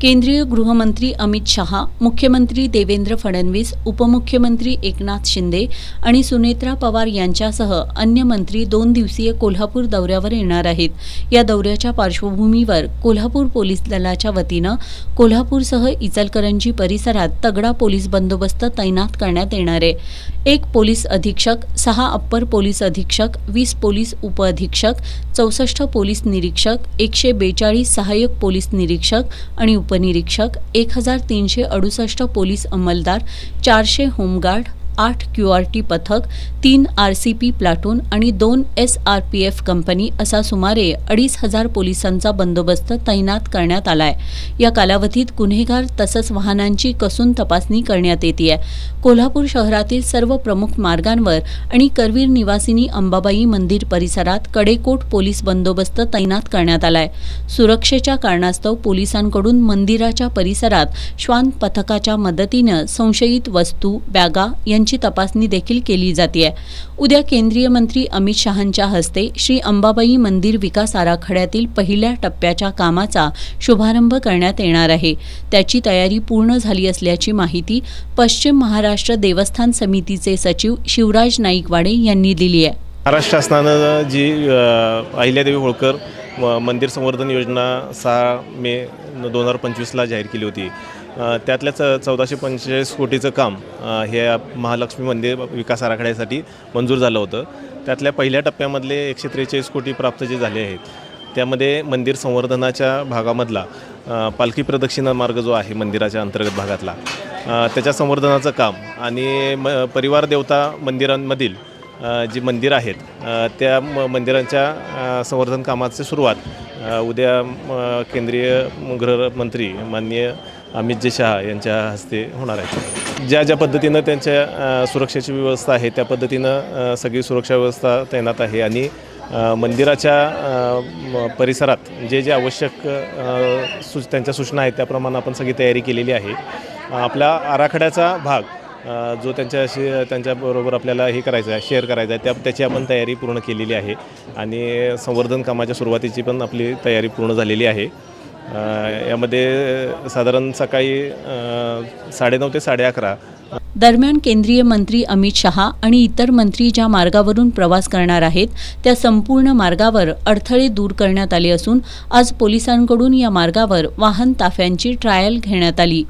केंद्रीय गृहमंत्री अमित शहा, मुख्यमंत्री देवेंद्र फडणवीस, उपमुख्यमंत्री एकनाथ शिंदे आणि सुनेत्रा पवार यांच्यासह अन्य मंत्री 2 दिवसीय कोल्हापूर दौऱ्यावर येणार आहेत. या दौऱ्याच्या पार्श्वभूमीवर कोल्हापूर पोलीस दलाच्या वतीनं कोल्हापूरसह इचलकरंजी परिसरात तगडा पोलीस बंदोबस्त तैनात करण्यात येणार आहे. 1 पोलीस अधीक्षक, 6 अप्पर पोलीस अधीक्षक, 20 पोलीस उपअधीक्षक, 64 पोलीस निरीक्षक, 142 सहाय्यक पोलीस निरीक्षक आणि उपनिरीक्षक, 1368 पोलीस अंमलदार, 400 होमगार्ड, 8 QRT पथक, 3 RCP प्लाटून आणि 2 SRPF कंपनी असा सुमारे 2,500 पोलिसांचा बंदोबस्त तैनात करण्यात आलाय. या कालावधीत गुन्हेगार तसंच वाहनांची कसून तपासणी करण्यात येते. कोल्हापूर शहरातील सर्व प्रमुख मार्गांवर आणि करवीर निवासिनी अंबाबाई मंदिर परिसरात कडेकोट पोलीस बंदोबस्त तैनात करण्यात आलाय. सुरक्षेच्या कारणास्तव पोलिसांकडून मंदिराच्या परिसरात श्वान पथकाच्या मदतीनं संशयित वस्तू, बॅगा यांची तपासणी देखील केली जाते. उद्या केंद्रीय मंत्री अमित शहांच्या हस्ते श्री अंबाबाई मंदिर विकास आराखड्यातील पहिल्या टप्प्याच्या कामाचा शुभारंभ करण्यात येणार आहे. त्याची तयारी पूर्ण झाली असल्याची माहिती पश्चिम महाराष्ट्र देवस्थान समितीचे सचिव शिवराज नाईकवाडे यांनी दिली आहे. महाराष्ट्र शासनानं जी अहिल्यादेवी होळकर मंदिर संवर्धन योजना 6 मे 2025ला जाहीर केली होती. त्यातल्या 1445 कोटीचं काम हे महालक्ष्मी मंदिर विकास आराखड्यासाठी मंजूर झालं होतं. त्यातल्या पहिल्या टप्प्यामधले 143 कोटी प्राप्त जे झाले आहेत, त्यामध्ये मंदिर संवर्धनाच्या भागामधला पालखी प्रदक्षिणा मार्ग जो आहे मंदिराच्या अंतर्गत भागातला, त्याच्या संवर्धनाचं काम आणि परिवार देवता मंदिरांमधील जी मंदिर आहेत त्या मंदिरांच्या संवर्धन कामाची सुरुवात उद्या केंद्रीय गृहमंत्री माननीय अमित शहा यांच्या हस्ते होणार आहे. ज्या पद्धतीनं त्यांच्या सुरक्षेची व्यवस्था आहे त्या पद्धतीनं सगळी सुरक्षा व्यवस्था तैनात आहे आणि मंदिराच्या परिसरात जे आवश्यक त्यांच्या सूचना आहेत त्याप्रमाणे आपण सगळी तयारी केलेली आहे. आपल्या आराखड्याचा भाग जो त्यांच्याबरोबर आपल्याला हे करायचं आहे, शेअर करायचं आहे, त्याची आपण तयारी पूर्ण केलेली आहे आणि संवर्धन कामाच्या सुरुवातीची पण आपली तयारी पूर्ण झालेली आहे. यामध्ये साधारण सकाळी 9:30 ते 11:30. दरम्यान केंद्रीय मंत्री अमित शहा आणि इतर मंत्री ज्या मार्गावरून प्रवास करणार आहेत त्या संपूर्ण मार्गावर अडथळे दूर करण्यात आले असून आज पोलिसांकडून या मार्गावर वाहन ताफ्यांची ट्रायल घेण्यात आली.